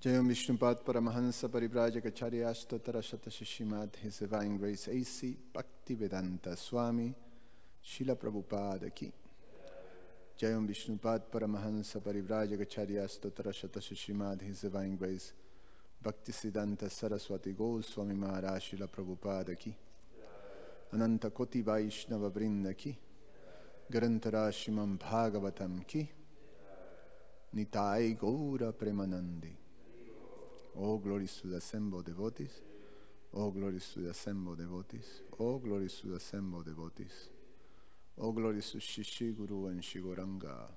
Jayam Vishnupad Paramahansa Parivrajacharya Stotara Srimad, His Divine Grace A.C. Bhaktivedanta Swami Srila Prabhupada Ki. Jayam Vishnupad Paramahansa Parivrajacharya Stotara Srimad, His Divine Grace Bhaktisiddhanta Saraswati Goswami Maharaj Srila Prabhupada Ki. Ananta Koti Vaishnava Vrinda Ki. Garantara Srimad Bhagavatam Ki. Nitai Gaura Premanandi. All glories to the assembled devotees. All glories to the assembled devotees. All glories to the assembled devotees. All glories to Shishi Guru and Shigoranga.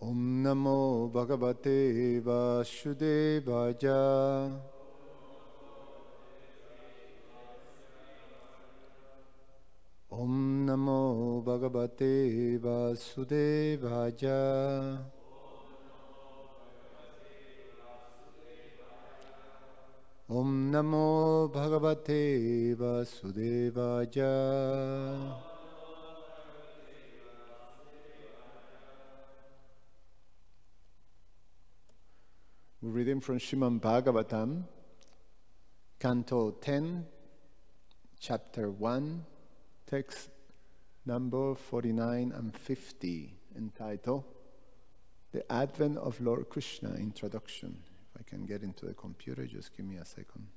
Om Namo Bhagavate Vasudevaya. Om Namo Bhagavate Vasudevaya. Om Namo Bhagavate Vasudevaya. We're reading from Srimad Bhagavatam, Canto 10, Chapter 1, text number 49 and 50, entitled The Advent of Lord Krishna Introduction. If I can get into the computer, just give me a second.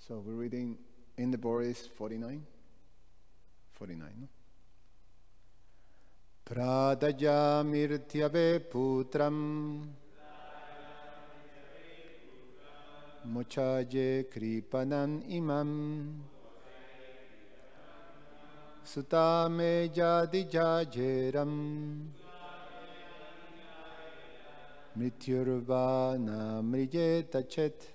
So we're reading in the Boris 49? 49, no? Pradaja mirtyave putram mochaje kripanan imam sutame jadi jajeram mrityurvana mrijeta chet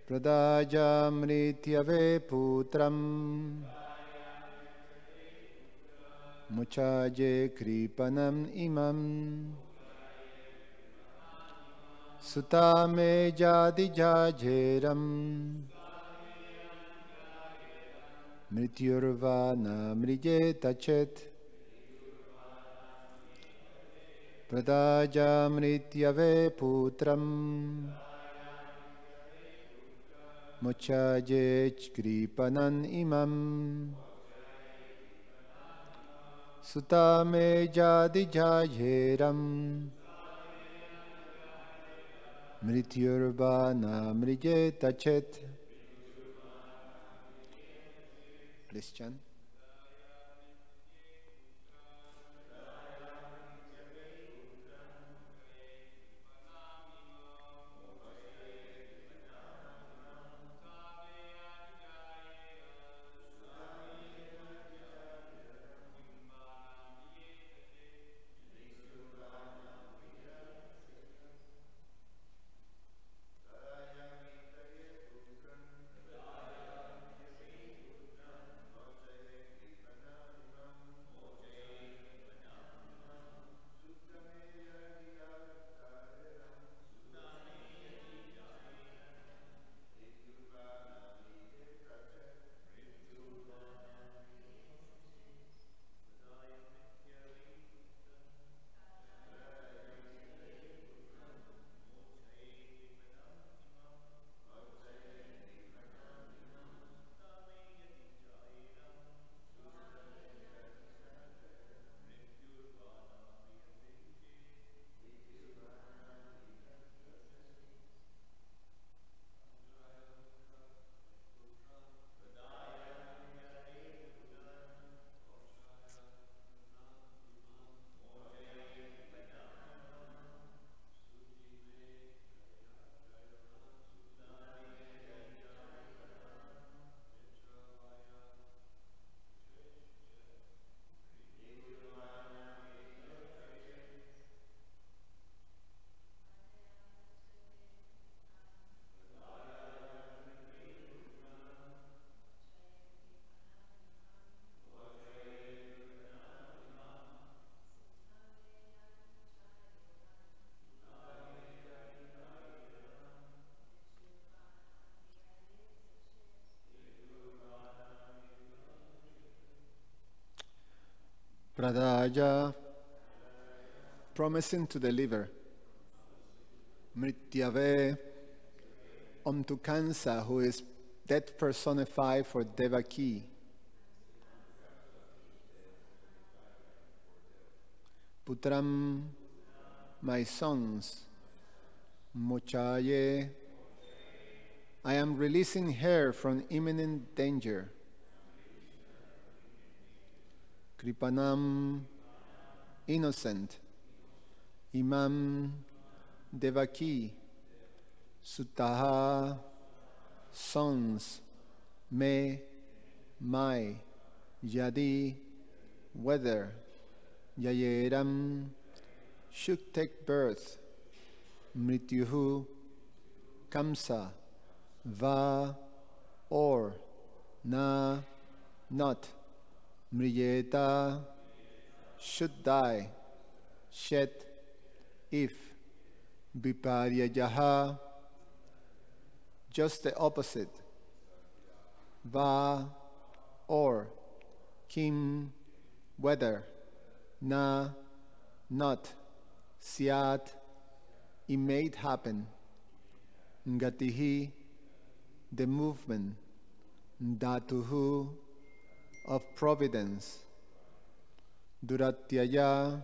Pradaja mrityave putram muchaje kripanam imam sutame jadi jajeram mrityurvana mrijeta chet Pradaja mrityave putram Mochaje kripanan imam Sutame jadi jajeram Mrityurvana mrijeta chet. Please chant. Varadaya, promising to deliver Mrityave unto Kansa, who is death personified for Devaki. Putram, my sons, Mochaye, I am releasing her from imminent danger. Kripanam, innocent. Imam, Devaki, Sutaha, sons, me, my, yadi, whether, yayeram, should take birth, mrityuhu, kamsa, va, or, na, not, mriyeta, should die, shet, if, viparyayaha, just the opposite, va, or, kim, whether, na, not, syat, it made happen, ngatihi, the movement, dhatuhu, of providence, duratyaya,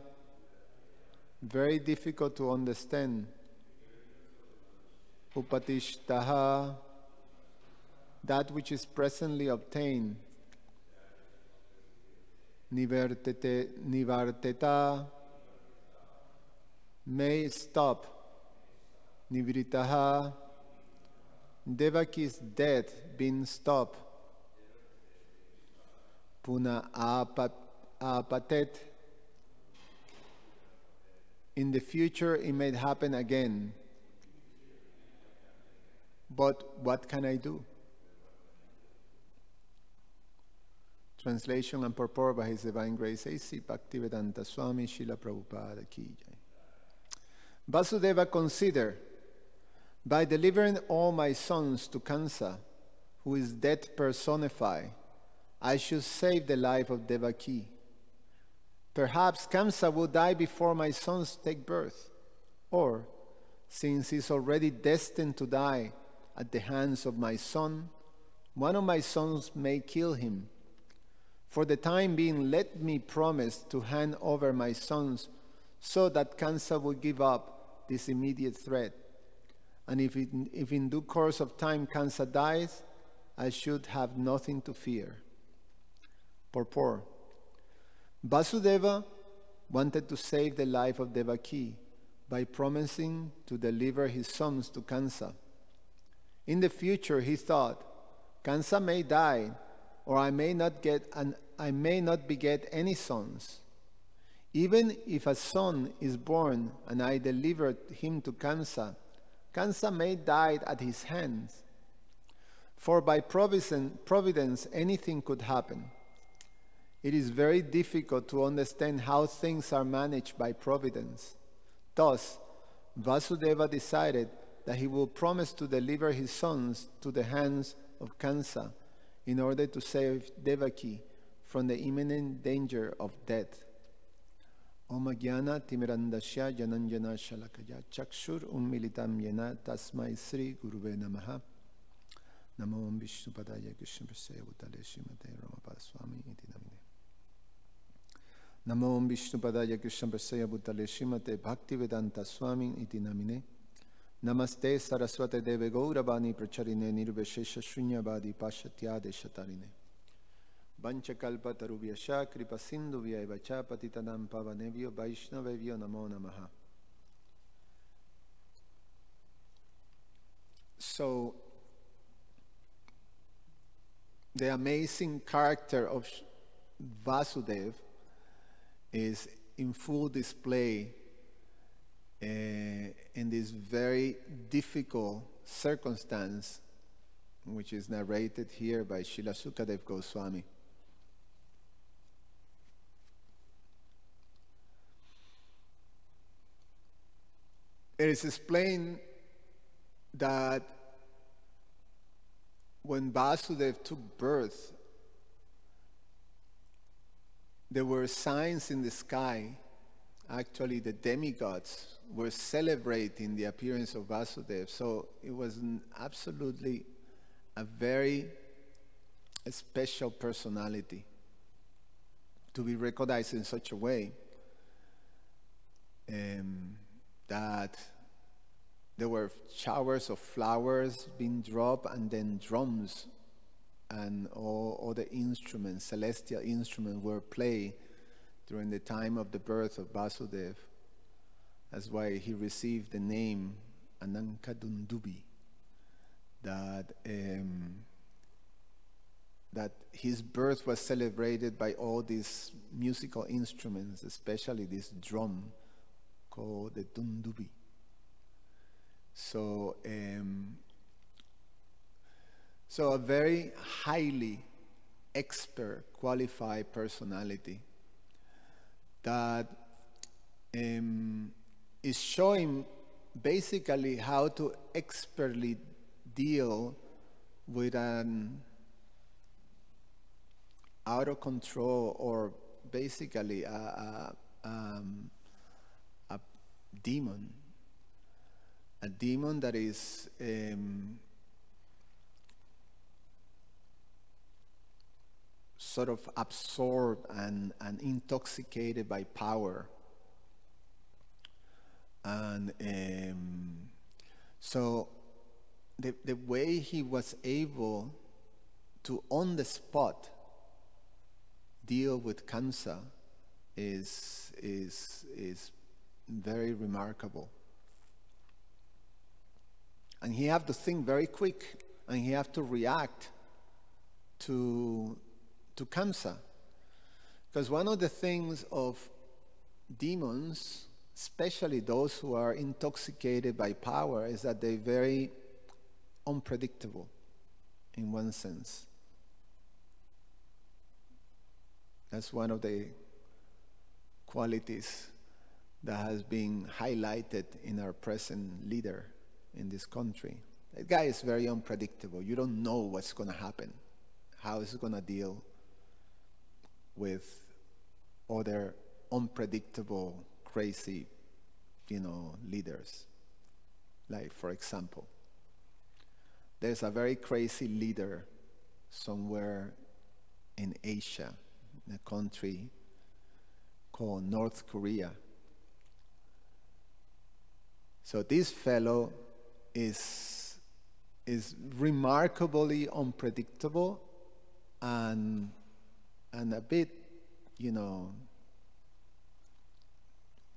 very difficult to understand, upatishtaha, that which is presently obtained, nivarteta, may stop, nivritaha, Devaki's death being stopped, puna apatet, in the future it may happen again. But what can I do? Translation and purport by His Divine Grace A.C. Bhaktivedanta Swami Srila Prabhupada Ki Jai. Vasudeva consider, by delivering all my sons to Kansa, who is death personified, I should save the life of Devaki. Perhaps Kamsa will die before my sons take birth, or, since he is already destined to die at the hands of my son, one of my sons may kill him. For the time being, let me promise to hand over my sons so that Kansa will give up this immediate threat. And if in due course of time Kansa dies, I should have nothing to fear. Purport. Vasudeva wanted to save the life of Devaki by promising to deliver his sons to Kansa. In the future, he thought, Kansa may die, or I may not beget any sons. Even if a son is born and I deliver him to Kansa, Kansa may die at his hands. For by providence anything could happen. It is very difficult to understand how things are managed by providence. Thus, Vasudeva decided that he will promise to deliver his sons to the hands of Kansa in order to save Devaki from the imminent danger of death. Om Jnana Timirandasya Jananjana Shalakaya Chakshur Ummilitam Yena Tasmai Sri Guruve Namaha. Namo Om Vishnupadaya Krishna Prasaya Bhutale Srimate Ramapada Swami Iti Namine. Namo Om Vishnupadaya Krishna Prasaya Bhutale Srimate Bhaktivedanta Swami Iti Namine. Namaste Saraswate Deve Gauravani Pracharine Nirveshesha Shunyavadi Pashatyade Shatarine. Vanchakalpa Tarubhyasha Kripa Sindhuvya Evacha Patitanam Pavanevyo Vaishnavevyo Namo Namaha. So, the amazing character of Vasudeva is in full display in this very difficult circumstance, which is narrated here by Srila Sukadeva Goswami. It is explained that when Vasudeva took birth, there were signs in the sky. Actually, the demigods were celebrating the appearance of Vasudeva. So it was absolutely a very special personality to be recognized in such a way that there were showers of flowers being dropped, and then drums and all the instruments, celestial instruments, were played during the time of the birth of Vasudeva. That's why he received the name Anankadundubi, that his birth was celebrated by all these musical instruments, especially this drum called the dundubi. So, so a very highly expert, qualified personality that is showing basically how to expertly deal with an out of control, or basically a demon. A demon that is sort of absorbed and intoxicated by power. And so the way he was able to, on the spot, deal with cancer is very remarkable. And he have to think very quick, and he have to react to cancer. Because one of the things of demons, especially those who are intoxicated by power, is that they're very unpredictable in one sense. That's one of the qualities that has been highlighted in our present leader in this country. That guy is very unpredictable. You don't know what's going to happen, how he's going to deal with other unpredictable, crazy, leaders. Like, for example, there's a very crazy leader somewhere in Asia, in a country called North Korea. So this fellow is remarkably unpredictable and a bit,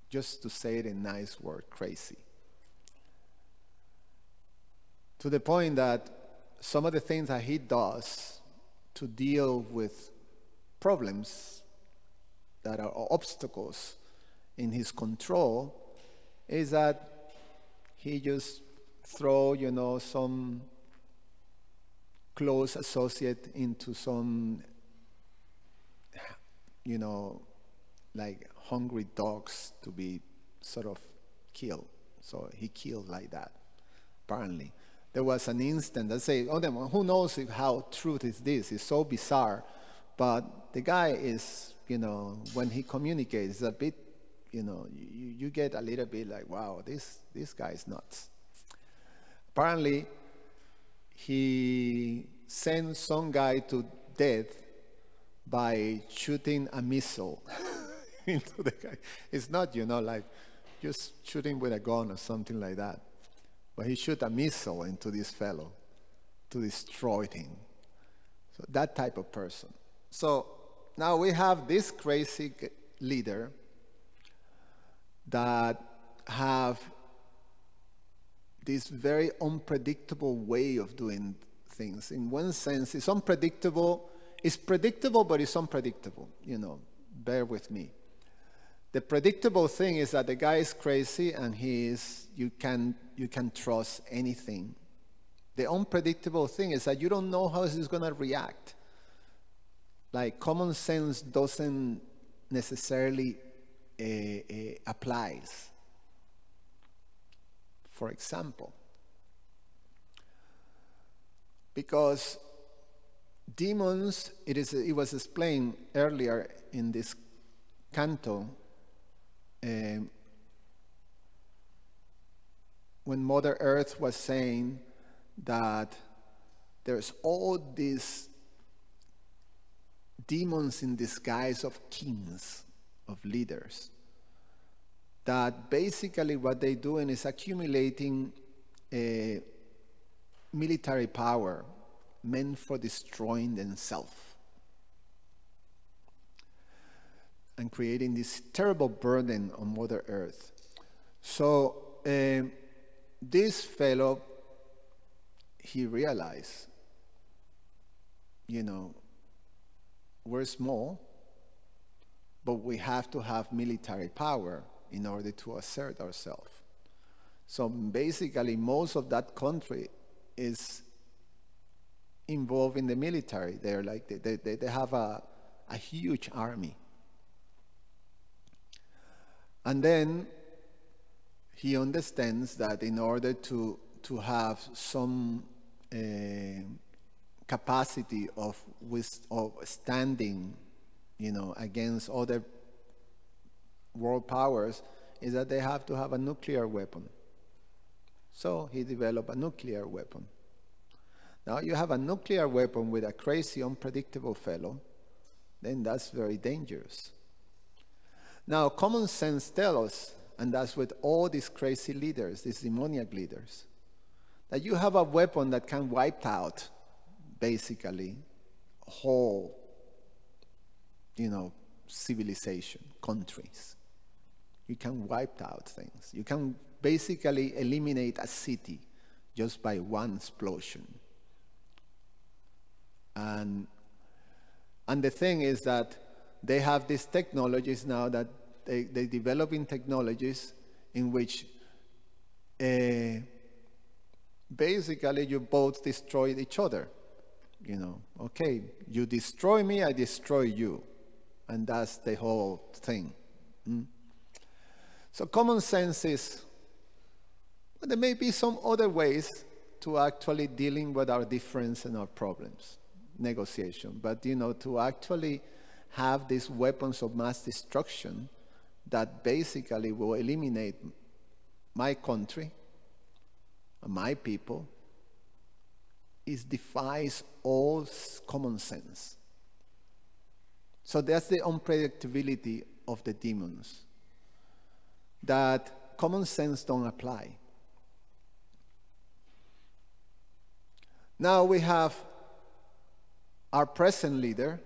just to say it in a nice word, crazy. To the point that some of the things that he does to deal with problems that are obstacles in his control is that he just throw, some close associate into some, like hungry dogs to be sort of killed. So he killed like that, apparently. There was an instant that say, who knows how truth is this? It's so bizarre. But the guy is, when he communicates, a bit, you get a little bit like, wow, this guy is nuts. Apparently, he sent some guy to death by shooting a missile into the guy. It's not, like just shooting with a gun or something like that. But he shot a missile into this fellow to destroy him. So that type of person. So now we have this crazy leader that have this very unpredictable way of doing things. In one sense, it's unpredictable. It's predictable, but it's unpredictable. Bear with me. The predictable thing is that the guy is crazy, and you can trust anything. The unpredictable thing is that you don't know how he's going to react. Like, common sense doesn't necessarily applies. For example, because demons, it was explained earlier in this canto, when Mother Earth was saying that there's all these demons in disguise of kings, of leaders, that basically what they're doing is accumulating military power meant for destroying themselves and creating this terrible burden on Mother Earth. So this fellow, he realized, we're small, but we have to have military power in order to assert ourselves. So basically, most of that country is involved in the military. They're like they have a huge army. And then he understands that in order to have some capacity of standing, against other world powers, is that they have to have a nuclear weapon. So he developed a nuclear weapon. Now you have a nuclear weapon with a crazy, unpredictable fellow, then that's very dangerous. Now common sense tells us, and that's with all these crazy leaders, these demoniac leaders, that you have a weapon that can wipe out basically whole, civilization, countries. You can wipe out things. You can basically eliminate a city just by one explosion. And the thing is that they have these technologies now that they developing technologies in which basically you both destroy each other. Okay, you destroy me, I destroy you. And that's the whole thing. So common sense is, well, there may be some other ways to actually dealing with our difference and our problems. Negotiation. But, to actually have these weapons of mass destruction that basically will eliminate my country and my people, it defies all common sense. So that's the unpredictability of the demons, that common sense don't apply. Now we have our present leader,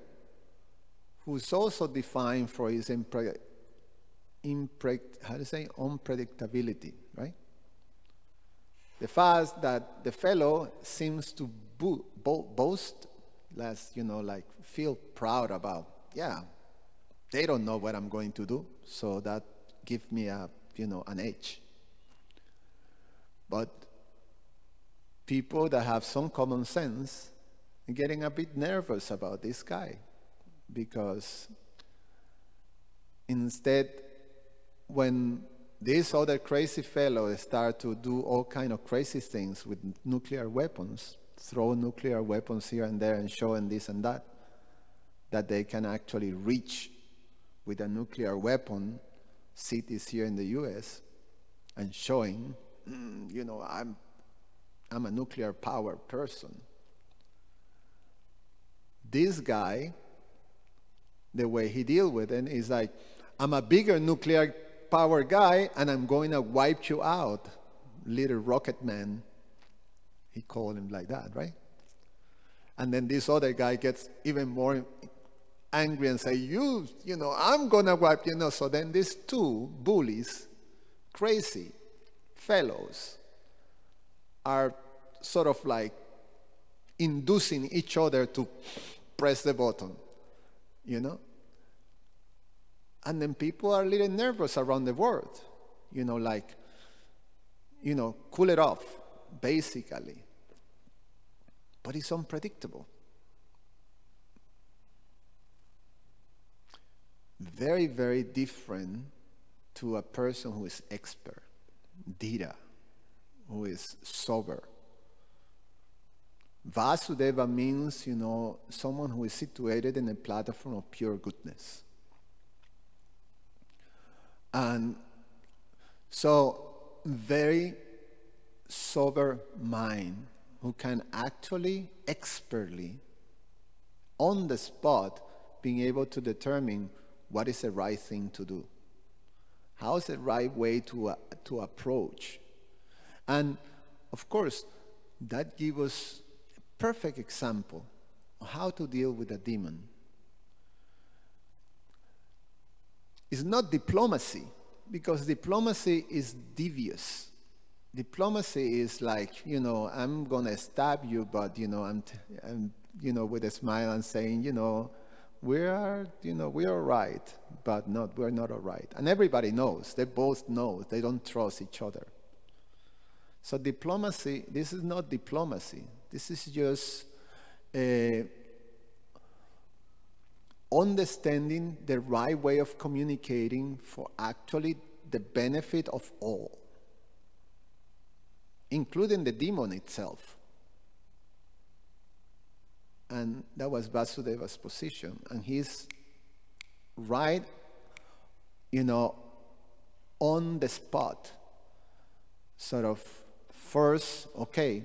who's also defined for his unpredictability, right? The fact that the fellow seems to boast, feel proud about, they don't know what I'm going to do, so that gives me an edge. But people that have some common sense are getting a bit nervous about this guy, because instead, when this other crazy fellow start to do all kind of crazy things with nuclear weapons, throw nuclear weapons here and there and showing this and that they can actually reach with a nuclear weapon cities here in the US, and showing, I'm a nuclear power person. This guy, the way he deals with it is like, I'm a bigger nuclear power guy and I'm going to wipe you out, little rocket man. He called him like that, right? And then this other guy gets even more angry and say, I'm going to wipe you. So then these two bullies, crazy fellows, are sort of like inducing each other to press the button, And then people are a little nervous around the world, cool it off, basically. But it's unpredictable. Very, very different to a person who is expert, Dhira, who is sober. Vasudeva means, someone who is situated in a platform of pure goodness. And so, very sober mind who can actually expertly, on the spot, being able to determine what is the right thing to do. How is the right way to approach? And of course, that gives us a perfect example of how to deal with a demon. It's not diplomacy, because diplomacy is devious. Diplomacy is like, I'm gonna stab you, but I'm with a smile and saying, we're all right, but we're not all right. And everybody knows, they both know, they don't trust each other. So diplomacy, this is not diplomacy. This is just understanding the right way of communicating for actually the benefit of all, including the demon itself. And that was Vasudeva's position. And he's right, on the spot, sort of first, okay,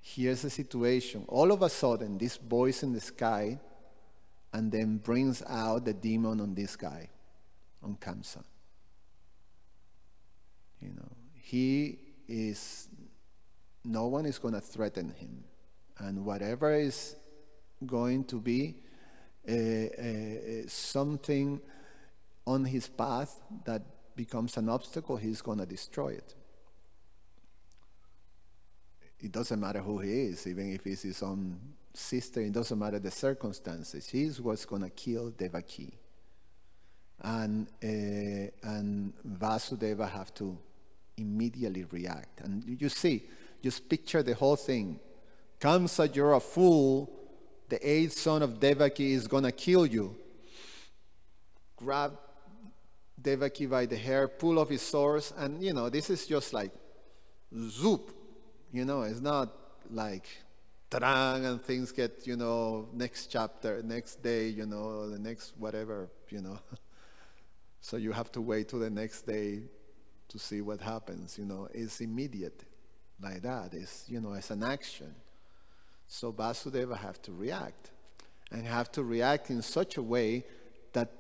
here's the situation. All of a sudden, this voice in the sky, and then brings out the demon on this guy, on Kamsa. No one is going to threaten him. And whatever is going to be something on his path that becomes an obstacle, he's going to destroy it. It doesn't matter who he is, even if he's his own sister, it doesn't matter the circumstances. He's what's going to kill Devaki. And Vasudeva have to immediately react. And you see, just picture the whole thing. Kamsa, you're a fool. The 8th son of Devaki is going to kill you. Grab Devaki by the hair, pull off his swords, and this is just like zoop. It's not like ta-dang, and things get, next chapter, next day, the next whatever, So you have to wait till the next day to see what happens, It's immediate like that. It's, it's an action. So Vasudeva have to react, and have to react in such a way that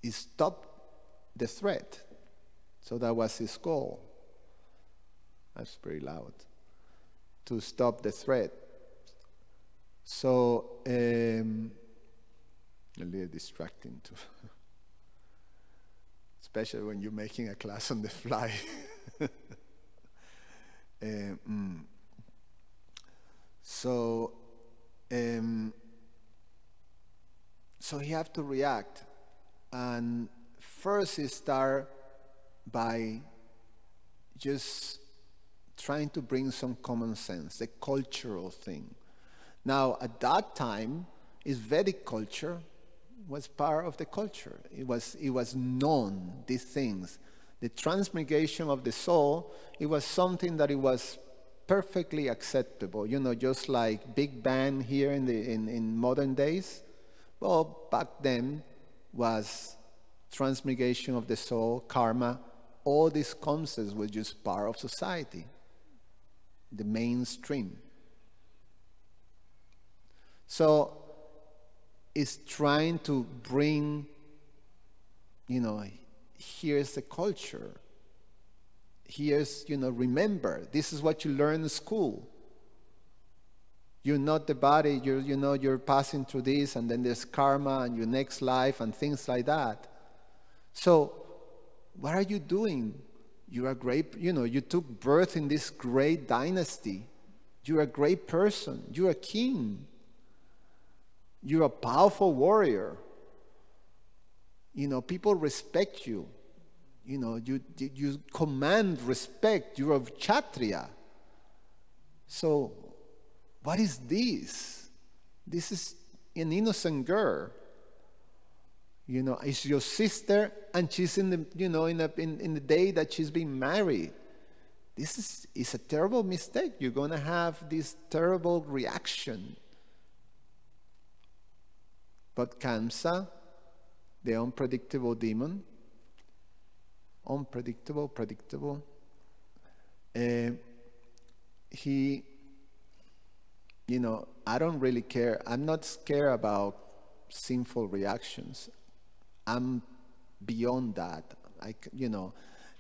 it stopped the threat. So that was his goal. That's pretty loud. To stop the threat. So, a little distracting too. Especially when you're making a class on the fly. So he have to react. And first he start by just trying to bring some common sense, the cultural thing. Now, at that time, Vedic culture was part of the culture. It was known, these things. The transmigration of the soul, it was something that it was perfectly acceptable. Just like Big Bang here in modern days. Well, back then was transmigration of the soul, karma. All these concepts were just part of society, the mainstream. So it's trying to bring, here's the culture. Here's, remember, this is what you learn in school. You're not the body, you're passing through this, and then there's karma and your next life and things like that. So what are you doing? You're a great, you took birth in this great dynasty. You're a great person. You're a king. You're a powerful warrior. People respect you. You command respect. You're a Kshatriya. So, what is this? This is an innocent girl. It's your sister, and she's in the, in the day that she's being married. This is a terrible mistake. You're going to have this terrible reaction. But Kamsa, the unpredictable demon, unpredictable, predictable. I don't really care. I'm not scared about sinful reactions. I'm beyond that.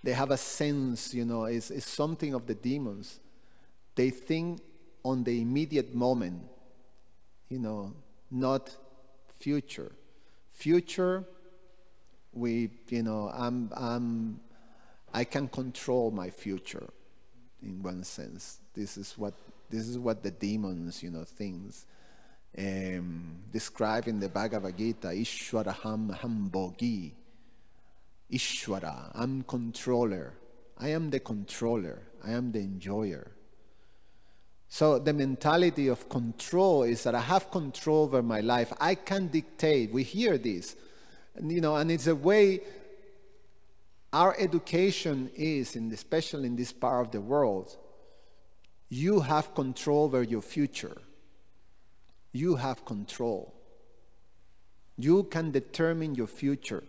They have a sense, it's something of the demons. They think on the immediate moment, not future. Future, I can control my future in one sense. This is what the demons, things describe in the Bhagavad Gita. Ishwaraham hambogi. Ishwara, I'm controller. I am the controller. I am the enjoyer. So the mentality of control is that I have control over my life. I can dictate. We hear this, and it's a way our education is, especially in this part of the world. You have control over your future. You have control. You can determine your future.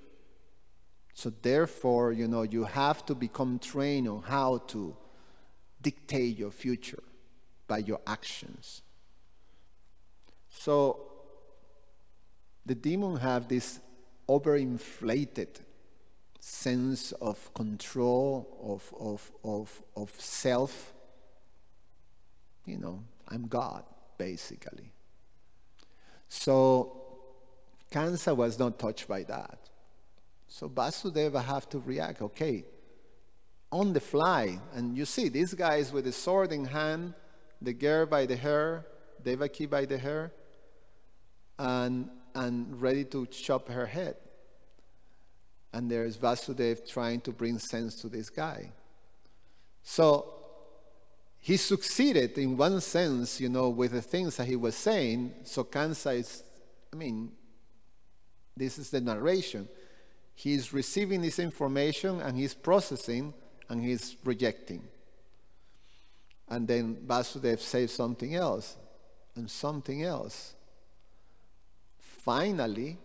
So therefore, you have to become trained on how to dictate your future by your actions. So the demons have this overinflated sense of control, of self. I'm God, basically. So Kamsa was not touched by that. So Vasudeva have to react, okay, on the fly. And you see, these guys with the sword in hand, the girl by the hair, Devaki by the hair, and ready to chop her head. And there's Vasudeva trying to bring sense to this guy. So he succeeded in one sense, with the things that he was saying. So Kamsa is, this is the narration. He's receiving this information and he's processing and he's rejecting. And then Vasudeva says something else and something else. Finally,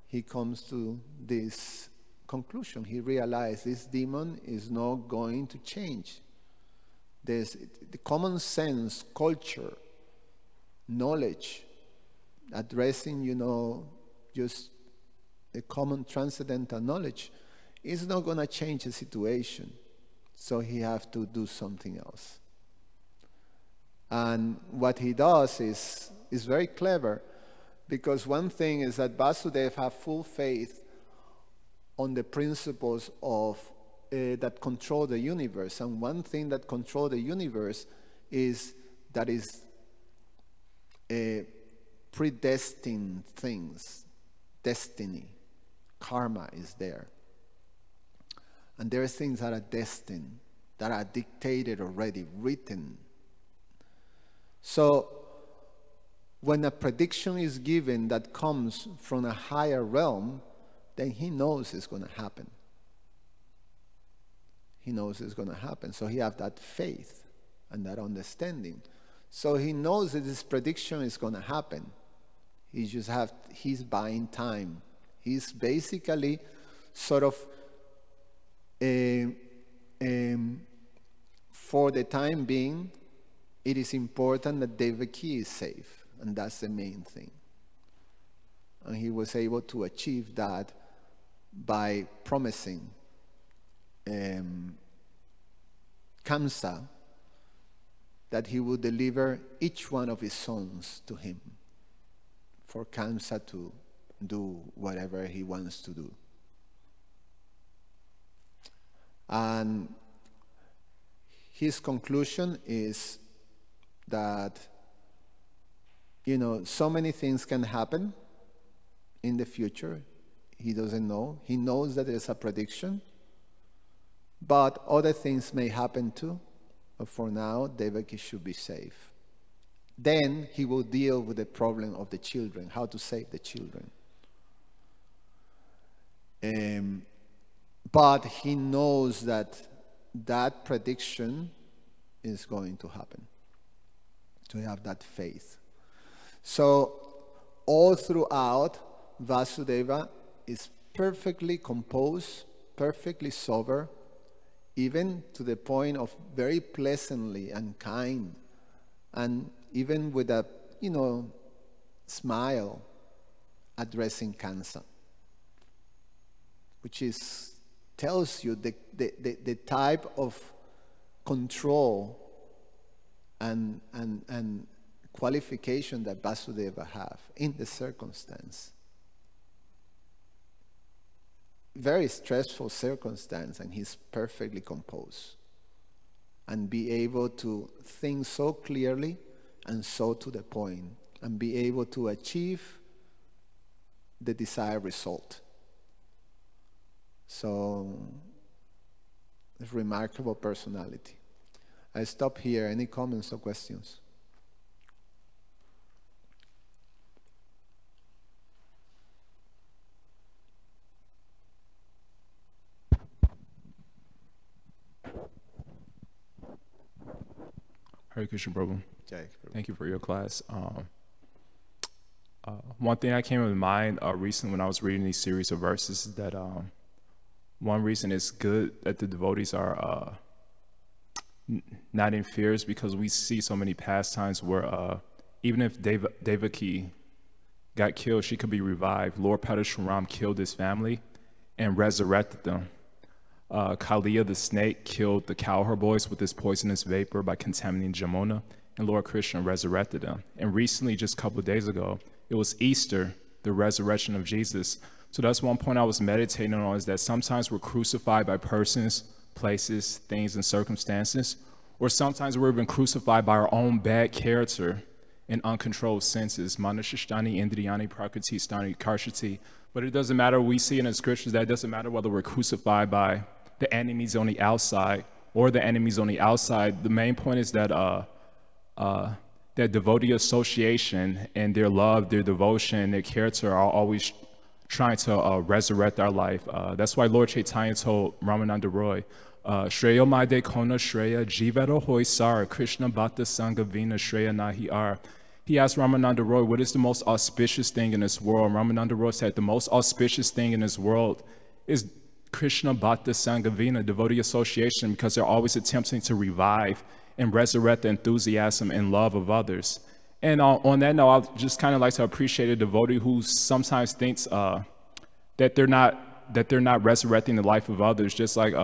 he comes to this conclusion. He realized this demon is not going to change. There's the common sense, culture, knowledge, addressing, just the common transcendental knowledge is not going to change the situation. So he has to do something else. And what he does is very clever, because one thing is that Vasudeva have full faith on the principles of that control the universe. And one thing that control the universe is predestined things, destiny. Karma is there. And there are things that are destined, that are dictated already, written. So when a prediction is given that comes from a higher realm, then he knows it's going to happen. He knows it's going to happen. So he has that faith and that understanding. So he knows that this prediction is going to happen. He's buying time. He's basically sort of, for the time being, it is important that Devaki is safe. And that's the main thing. And he was able to achieve that by promising Kamsa that he would deliver each one of his sons to him for Kamsa to do whatever he wants to do. And his conclusion is that, so many things can happen in the future. He doesn't know. He knows that there's a prediction, but other things may happen too. But for now, Devaki should be safe. Then he will deal with the problem of the children, how to save the children. But he knows that that prediction is going to happen. To have that faith. So all throughout, Vasudeva is perfectly composed perfectly sober, even to the point of very pleasantly and kind, and even with a, smile, addressing cancer, which tells you the type of control and qualification that Vasudeva have in the circumstance. Very stressful circumstance, and he's perfectly composed and be able to think so clearly and so to the point and be able to achieve the desired result. So, a remarkable personality. I stop here. Any comments or questions? Hare Krishna, Prabhu. Jai, Prabhu. Thank you for your class. One thing that came to mind recently when I was reading these series of verses is that one reason it's good that the devotees are not in fears, because we see so many pastimes where even if Devaki got killed, she could be revived. Lord Parashuram killed his family and resurrected them. Kaliya the snake killed the cowherd boys with his poisonous vapor by contaminating Jamuna, and Lord Krishna resurrected them. And recently, just a couple of days ago, it was Easter, the resurrection of Jesus. So that's one point I was meditating on, is that sometimes we're crucified by persons, places, things, and circumstances, or sometimes we're even crucified by our own bad character and uncontrolled senses. Manashishtani, Indriyani, Prakriti, Stani, Karshati. But it doesn't matter. We see in the scriptures that it doesn't matter whether we're crucified by the enemies on the outside or the enemies on the outside. The main point is that that devotee association and their love, their devotion, their character are always trying to resurrect our life. That's why Lord Chaitanya told Ramananda Roy, Shreya Made Kona Shreya Jivaro Hoy Sar Krishna Bhatta Sangha Vina Shreya Nahi Ar. He asked Ramananda Roy, what is the most auspicious thing in this world? Ramananda Roy said, the most auspicious thing in this world is Krishna Bhatta Sangha Vina, devotee association, because they're always attempting to revive and resurrect the enthusiasm and love of others. And on that note, I'd just kind of like to appreciate a devotee who sometimes thinks that they're not resurrecting the life of others, just like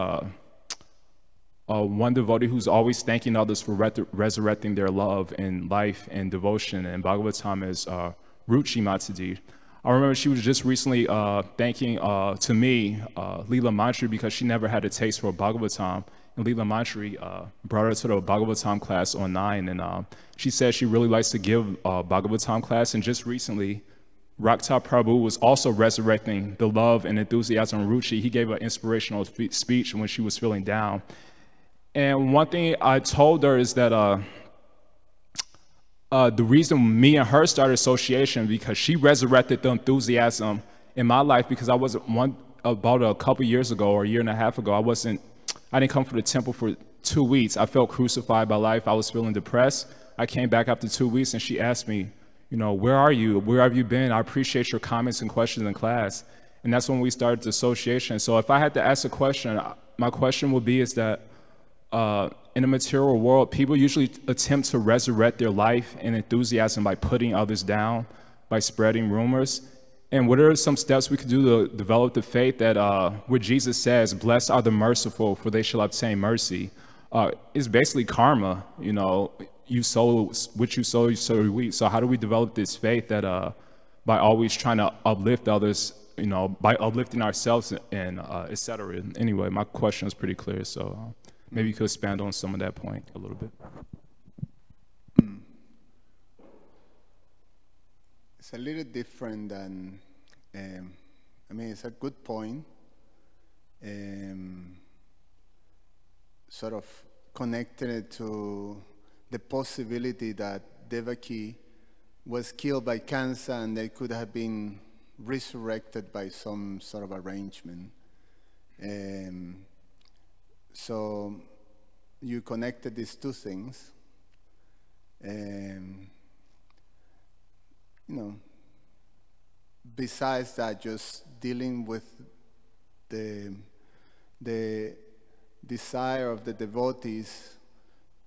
one devotee who's always thanking others for resurrecting their love and life and devotion. And Bhagavatam is Ruchi Matadi. I remember she was just recently thanking to me Leela Mantri, because she never had a taste for Bhagavatam. And Leela Mantri brought her to the Bhagavatam class on 9, and she said she really likes to give Bhagavatam class. And just recently, Rakta Prabhu was also resurrecting the love and enthusiasm of Ruchi. He gave an inspirational speech when she was feeling down. And one thing I told her is that the reason me and her started association, because she resurrected the enthusiasm in my life, because I wasn't about a couple years ago or a year and a half ago, I didn't come to the temple for 2 weeks. I felt crucified by life. I was feeling depressed. I came back after 2 weeks, and she asked me, where are you? Where have you been? I appreciate your comments and questions in class. And that's when we started the association. So if I had to ask a question, my question would be is that in the material world, people usually attempt to resurrect their life and enthusiasm by putting others down, by spreading rumors. And what are some steps we could do to develop the faith that what Jesus says, blessed are the merciful, for they shall obtain mercy, is basically karma. You sow what you sow, you reap. So how do we develop this faith that by always trying to uplift others, by uplifting ourselves and et cetera? Anyway, my question is pretty clear. So maybe you could expand on some of that point a little bit. It's a little different than, it's a good point, sort of connected to the possibility that Devaki was killed by cancer and they could have been resurrected by some sort of arrangement. So you connected these two things. Besides that, just dealing with the the desire of the devotees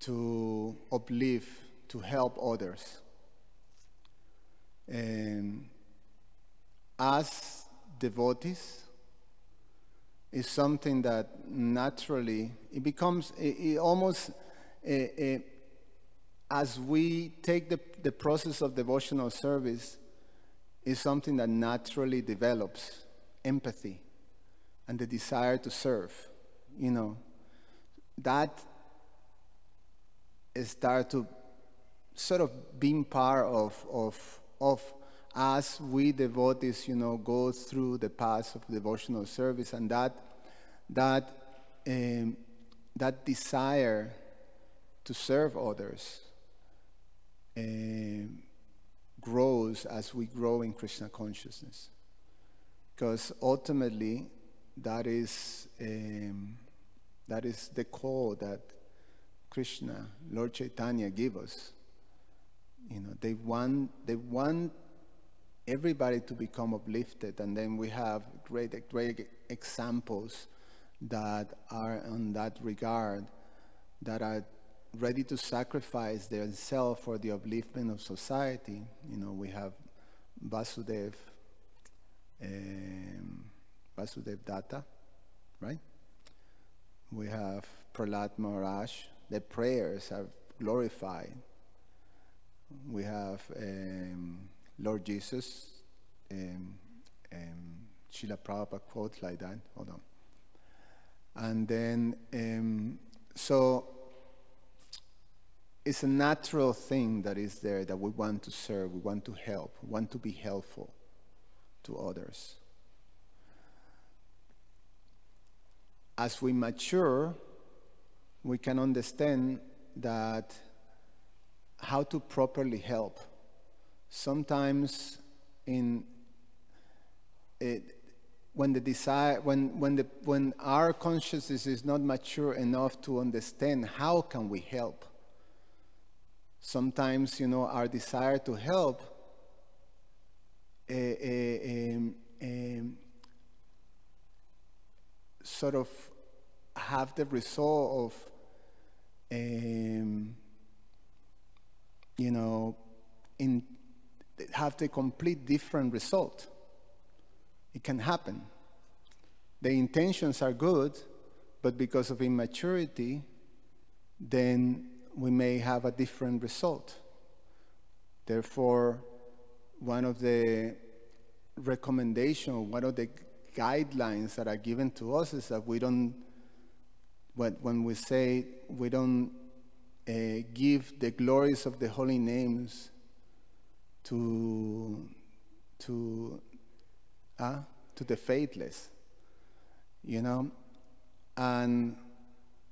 to uplift, to help others. And as devotees, is something that naturally, it becomes, it almost, as we take the process of devotional service, is something that naturally develops empathy and the desire to serve. You know, that start to sort of being part of as we devotees, you know, go through the path of devotional service, and that desire to serve others grows as we grow in Krishna consciousness, because ultimately that is the call that Krishna, Lord Chaitanya, gave us. You know, they want everybody to become uplifted, and then we have great examples that are in that regard, that are ready to sacrifice themselves for the upliftment of society. You know, we have Vasudev Datta, right? We have Prahlad Maharaj. Their prayers are glorified. We have Lord Jesus, Srila Prabhupada quotes like that. Hold on. And then, so it's a natural thing that is there, that we want to serve, we want to help, we want to be helpful to others. As we mature, we can understand that how to properly help. Sometimes when our consciousness is not mature enough to understand how can we help, sometimes, you know, our desire to help sort of have the result of you know, have the complete different result. It can happen. The intentions are good, but because of immaturity, then we may have a different result. Therefore, one of the recommendations, one of the guidelines that are given to us is that we don't, when we say we don't give the glories of the holy names to the faithless, you know. And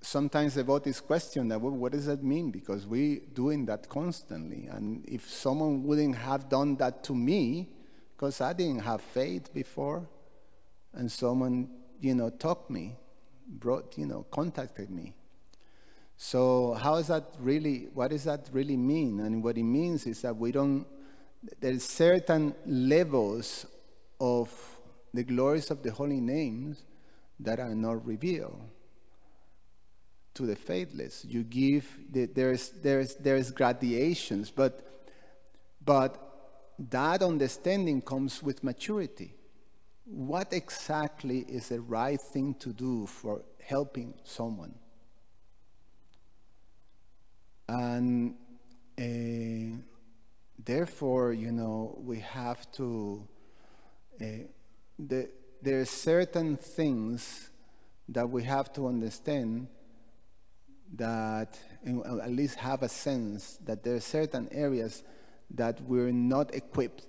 sometimes devotees question that, well, what does that mean? Because we're doing that constantly. And if someone wouldn't have done that to me, because I didn't have faith before, and someone, you know, contacted me. So how is that really, what does that really mean? And what it means is that there's certain levels of the glories of the holy names that are not revealed to the faithless. You give, there's gradations, but that understanding comes with maturity. What exactly is the right thing to do for helping someone? And therefore, you know, we have to, there are certain things that we have to understand, that at least have a sense that there are certain areas that we're not equipped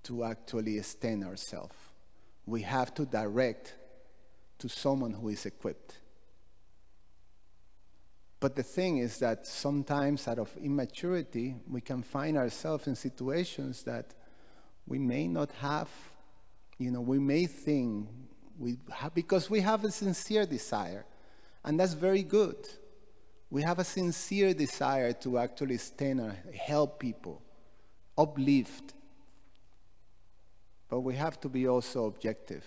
to actually extend ourselves. We have to direct to someone who is equipped. But the thing is that sometimes out of immaturity, we can find ourselves in situations that we may not have, you know, we may think, because we have a sincere desire, and that's very good. We have a sincere desire to actually stand and help people, uplift. But we have to be also objective.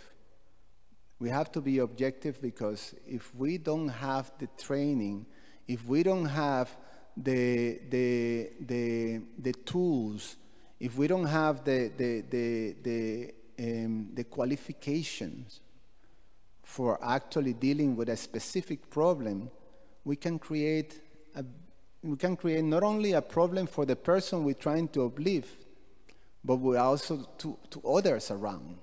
We have to be objective, because if we don't have the training, if we don't have the tools, if we don't have the qualifications for actually dealing with a specific problem, we can create not only a problem for the person we're trying to uplift, but we also to others around.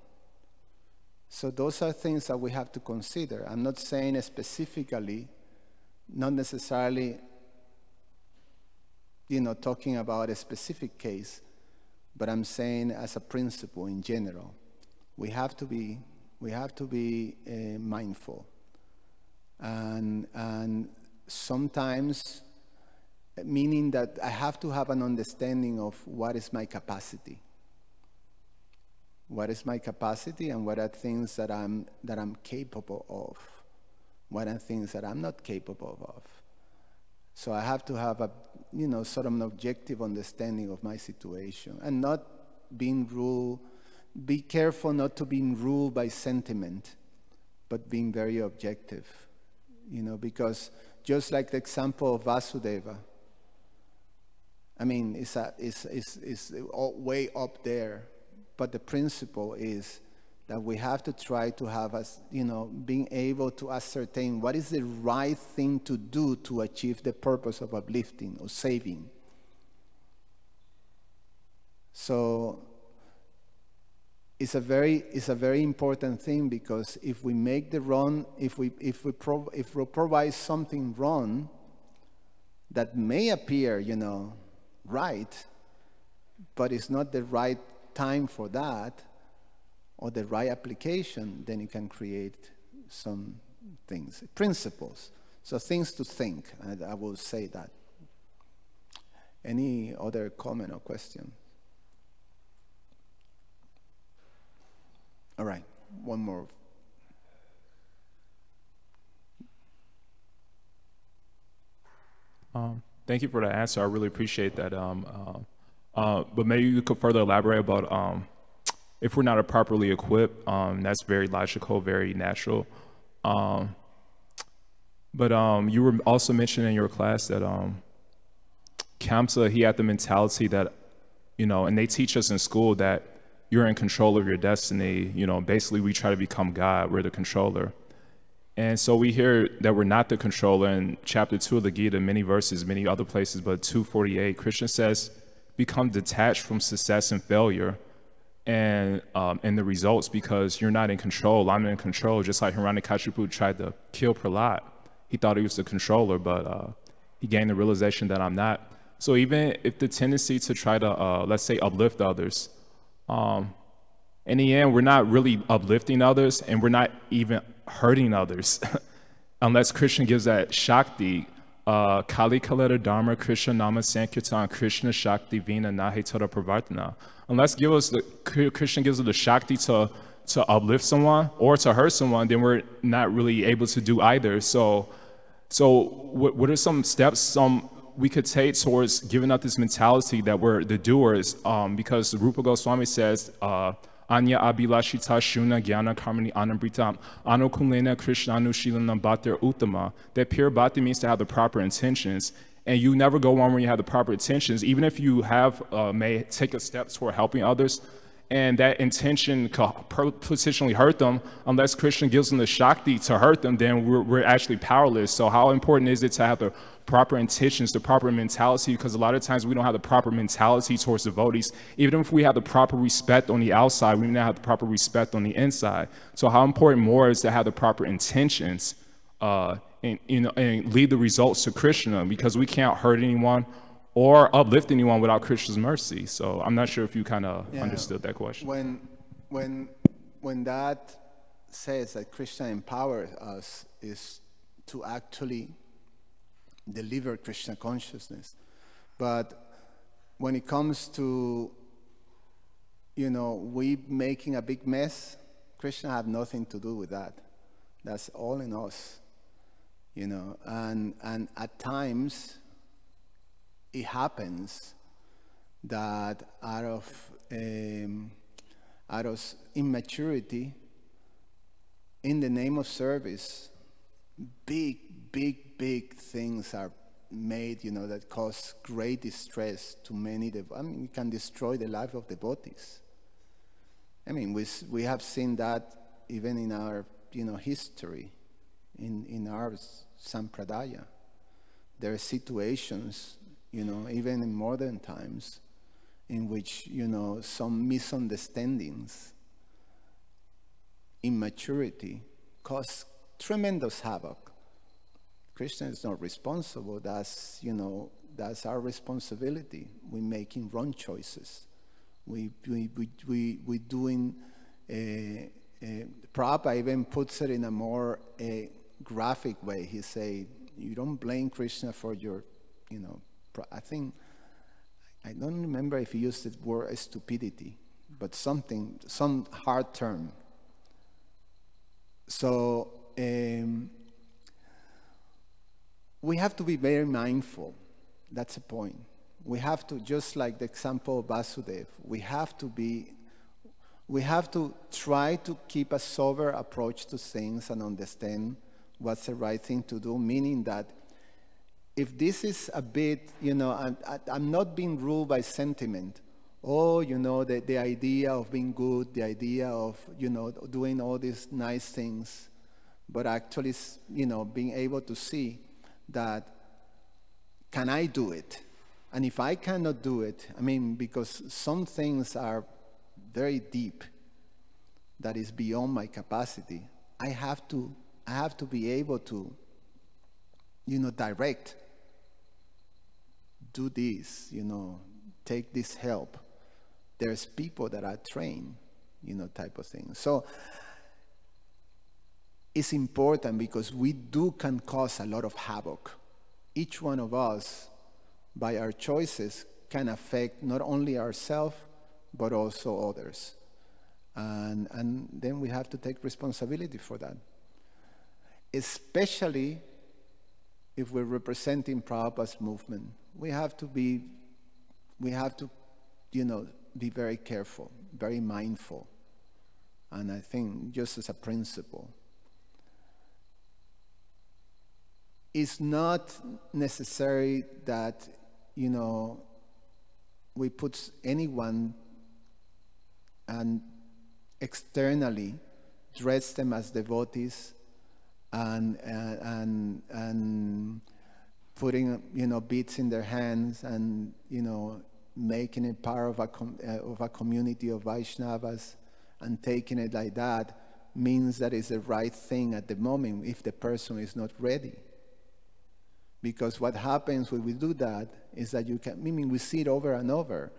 So those are things that we have to consider. I'm not saying specifically, not necessarily, talking about a specific case, but I'm saying as a principle in general. We have to be mindful, and sometimes meaning that I have to have an understanding of what is my capacity. What is my capacity, and what are things that I'm capable of? What are things that I'm not capable of? So I have to have a sort of an objective understanding of my situation, and not being ruled. Be careful not to be ruled by sentiment, but being very objective. Because just like the example of Vasudeva, I mean, it's way up there. But the principle is that we have to try to have us, being able to ascertain what is the right thing to do to achieve the purpose of uplifting or saving. So it's a very important thing, because if we make the wrong, if we provide something wrong that may appear, right, but it's not the right time for that, or the right application, then you can create some things, principles. So things to think, and I will say that. Any other comment or question? All right, one more. Thank you for the answer. I really appreciate that. But maybe you could further elaborate about if we're not properly equipped. That's very logical, very natural. But you were also mentioning in your class that Kamsa, he had the mentality that, and they teach us in school that you're in control of your destiny. Basically we try to become God, we're the controller. And so we hear that we're not the controller. In chapter 2 of the Gita, many verses, many other places, but 2:48, Krishna says, become detached from success and failure and the results, because you're not in control. I'm in control. Just like Hiranyakashipu tried to kill Prahlad. He thought he was the controller, but he gained the realization that I'm not. So even if the tendency to try to, let's say, uplift others, in the end, we're not really uplifting others, and we're not even hurting others unless Krishna gives that Shakti. Kali Kaleta Dharma Krishna Nama Sankirtan Krishna Shakti Vina Nahetara Pravartana. Unless Krishna gives us the Shakti to uplift someone or to hurt someone, then we're not really able to do either. So what are some steps we could take towards giving up this mentality that we're the doers? Because Rupa Goswami says, Anya Abhilashita Shuna Gyana Karmani Anamritam Anukumlena Krishna Anushilana Bhatter Uttama. That pure bhakti means to have the proper intentions. And you never go on when you have the proper intentions, even if you have may take a step toward helping others, and that intention could potentially hurt them. Unless Krishna gives them the Shakti to hurt them, then we're actually powerless. So how important is it to have the proper intentions, the proper mentality? Because a lot of times we don't have the proper mentality towards devotees. Even if we have the proper respect on the outside, we may not have the proper respect on the inside. So how important more is to have the proper intentions and lead the results to Krishna, because we can't hurt anyone or uplift anyone without Krishna's mercy. So I'm not sure if you kind of understood that question. When that says that Krishna empowers us, is to actually deliver Krishna consciousness. But when it comes to, we making a big mess, Krishna have nothing to do with that. That's all in us, and at times it happens that out of immaturity, in the name of service, big things are made, that cause great distress to many. It can destroy the life of devotees. We have seen that even in our, history, in our sampradaya. There are situations, even in modern times, in which, some misunderstandings, immaturity, cause tremendous havoc. Krishna is not responsible. That's our responsibility. We're making wrong choices. We doing. Prabhupada even puts it in a more graphic way. He say, you don't blame Krishna for your, I don't remember if he used the word stupidity, but some hard term. So we have to be very mindful. That's the point. We have to, just like the example of Vasudeva, we have to try to keep a sober approach to things and understand what's the right thing to do, meaning that if this is a bit, I'm not being ruled by sentiment. The idea of being good, the idea of, doing all these nice things, but actually, being able to see that, can I do it? And if I cannot do it, because some things are very deep, that is beyond my capacity, I have to be able to, direct, do this, take this help. There's people that are trained, type of thing. So it's important because we can cause a lot of havoc. Each one of us, by our choices, can affect not only ourselves, but also others. And then we have to take responsibility for that. Especially if we're representing Prabhupada's movement. We have to be very careful, very mindful. And I think just as a principle, it's not necessary that, we put anyone and externally dress them as devotees and putting, beads in their hands and, making it part of a community of Vaishnavas and taking it like that means that it's the right thing at the moment if the person is not ready. Because what happens when we do that is that we see it over and over,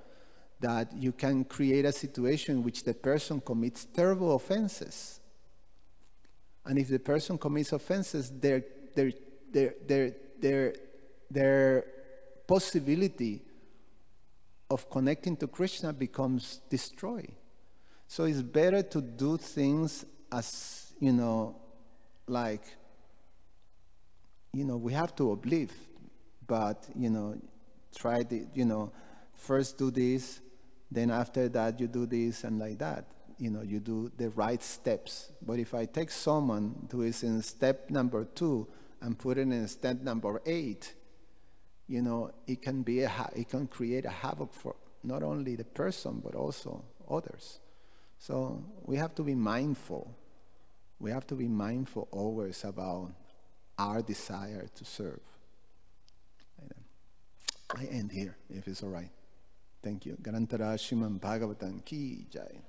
that you can create a situation in which the person commits terrible offenses. And if the person commits offenses, their possibility of connecting to Krishna becomes destroyed. So it's better to do things as, we have to uplift, but, try first do this, then after that you do this, and like that. You do the right steps. But if I take someone who is in step number 2 and put it in step number 8, it can create a havoc for not only the person, but also others. So we have to be mindful. We have to be mindful always about our desire to serve. I end here, if it's all right. Thank you. Garantara Srimad Bhagavatam ki jai.